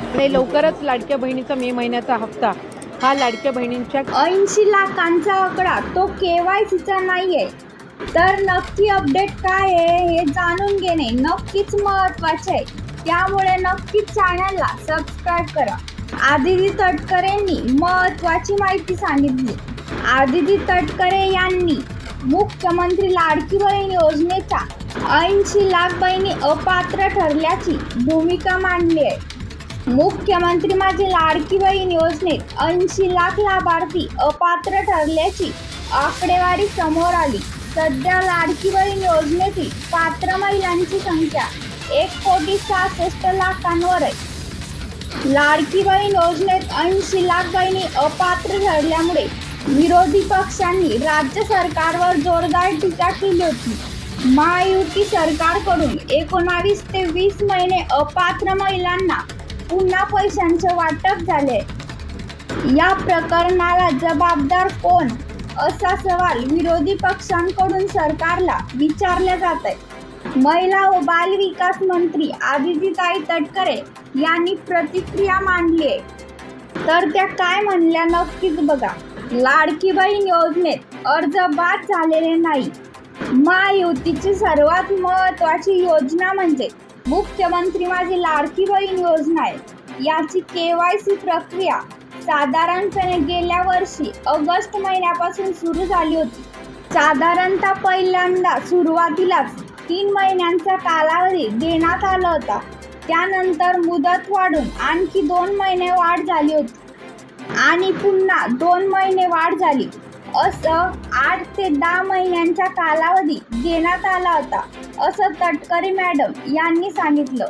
आणि लवकरच लाडक्या बहिणीचा मे महिन्याचा हप्ता हा लाडक्या बहिणींच्या 80 लाखांचा आकडा तो केवायसीचा नाहीये. तर नक्की अपडेट काय आहे हे जाणून घेणे नक्कीच महत्त्वाचे आहे. त्यामुळे नक्कीच चॅनलला सबस्क्राईब करा. आदिती तटकरेंनी महत्त्वाची माहिती सांगितली. आदिती तटकरे यांनी मुख्यमंत्री लाडकी बहीण योजनेच्या 80 लाख बहिणी अपात्र ठरल्याची भूमिका मांडली आहे. मुख्यमंत्री माझी लाडकी बहीण योजनेत 80 लाख लाभार्थी अपात्र ठरल्याची आकडेवारी समोर आली. सध्या लाडकी बहीण योजनेतील पात्र महिलांची संख्या 1,66,00,000 आहे. लाडकी बहीण योजनेत 80 लाख बहिणी अपात्र ठरल्यामुळे विरोधी पक्षांनी राज्य सरकारवर जोरदार टीका केली होती. महायुती सरकारकडून 19 ते 20 महिने अपात्र महिलांना पुन्हा पैशांचे वाटप झाले. या प्रकरणाला जबाबदार कोण असा सवाल विरोधी पक्षांकडून सरकारला विचारला जात आहे. महिला व बाल विकास मंत्री आदितीताई तटकरे यांनी प्रतिक्रिया मांडली आहे. तर त्या काय म्हणल्या नक्कीच बघा. लाडकी बहीण योजनेत अर्ज बाद झालेले नाही. महायुतीची सर्वात महत्त्वाची योजना म्हणजे मुख्यमंत्री माझी लाडकी बहीण योजना आहे. याची केवायसी प्रक्रिया साधारणपणे गेल्या वर्षी ऑगस्ट महिन्यापासून सुरू झाली होती. साधारणतः पहिल्यांदा सुरुवातीलाच 3 महिन्यांचा कालावधी देण्यात आला होता. त्यानंतर मुदत वाढून आणखी 2 महिने वाढ झाली होती आणि पुन्हा 2 महिने वाढ झाली. असं 8 ते 10 महिन्यांचा कालावधी देण्यात आला होता असं तटकरे मॅडम यांनी सांगितलं.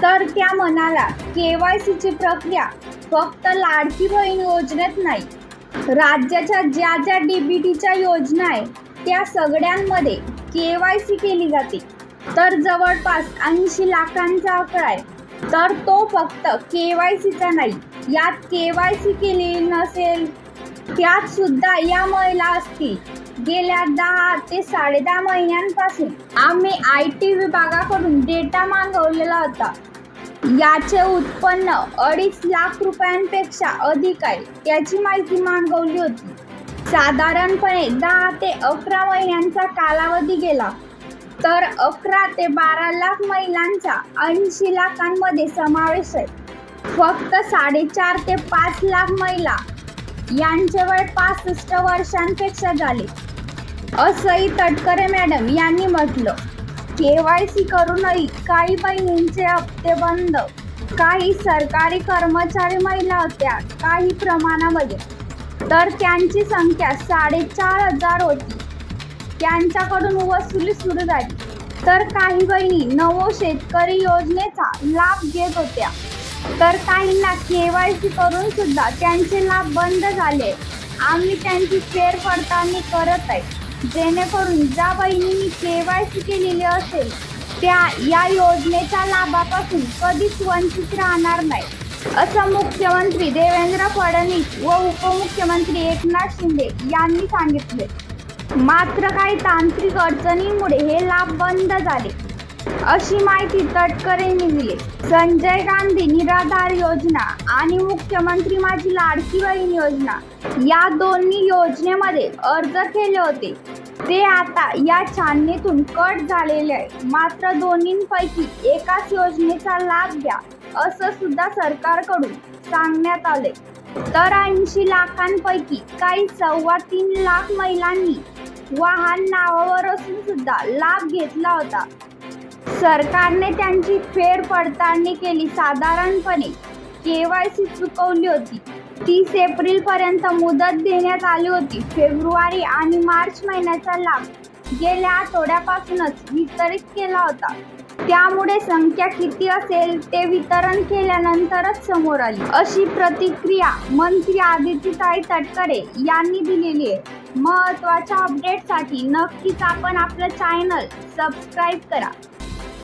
तर त्या म्हणाल्या केवायसीची प्रक्रिया फक्त लाडकी बहीण योजनेत नाही, राज्याच्या ज्या ज्या डीबीटीच्या योजना आहे त्या सगळ्यांमध्ये केवायसी केली जाते. तर जवळपास 80 लाखांचा आकडा आहे. तर तो फक्त केवायसीचा नाही. यात केवायसी केलेली नसेल त्यात सुद्धा या महिला असतील. गेल्या 10 ते 10.5 महिन्यांपासून आम्ही IT विभागाकडून डेटा मागवलेला होता. याचे उत्पन्न 2.5 लाख रुपयांपेक्षा अधिक आहे त्याची माहिती मागवली होती. साधारणपणे 10 ते 11 महिन्यांचा कालावधी गेला तर 11 ते 12 लाख महिलांचा 80 लाखांमध्ये समावेश आहे. फक्त 4.5 ते 5 लाख महिला यांचे वय 65 वर्षांपेक्षा झाले असंही तटकरे मॅडम यांनी म्हटलं. केवायसी करूनही काही बहिणींचे हप्ते बंद. काही सरकारी कर्मचारी महिला होत्या काही प्रमाणामध्ये, तर त्यांची संख्या 4,500 होती. त्यांच्याकडून वसुली सुरू झाली. तर काही बहिणी नवो शेतकरी योजनेचा लाभ घेत होत्या. तर काहींना केवायसी करून सुद्धा त्यांचे लाभ बंद झाले. आम्ही त्यांची फेरपडताळणी करत आहे जेणेकरून ज्या बहिणींनी केवायसी केलेली असेल त्या या योजनेच्या लाभापासून कधीच वंचित राहणार नाही असं मुख्यमंत्री देवेंद्र फडणवीस व उपमुख्यमंत्री एकनाथ शिंदे यांनी सांगितले. मात्र काही तांत्रिक अडचणींमुळे हे लाभ बंद झाले अशी माहिती तटकरेंनी दिली. संजय गांधी निराधार योजना आणि मुख्यमंत्री माझी लाडकी बहीण योजना या दोन्ही योजनेमध्ये अर्ज केले होते ते आता या छाननीतून कट झालेले आहे. मात्र दोन्हींपैकी एकाच योजनेचा लाभ घ्या असं सुद्धा सरकारकडून सांगण्यात आले. तर 80 लाखांपैकी काही 3.25 लाख महिलांनी वाहन नावावर असून सुद्धा लाभ घेतला होता. सरकारने त्यांची फेरपडताळणी केली. साधारणपणे केवायसी चुकवली होती. 30 एप्रिलपर्यंत मुदत देण्यात आली होती. फेब्रुवारी आणि मार्च महिन्याचा लाभ गेल्या आठवड्यापासूनच वितरित केला होता. त्यामुळे संख्या किती असेल ते वितरण केल्यानंतरच समोर आली अशी प्रतिक्रिया मंत्री आदितीताई तटकरे यांनी दिलेली आहे. महत्त्वाच्या अपडेटसाठी नक्कीच आपण आपलं चॅनल सबस्क्राईब करा.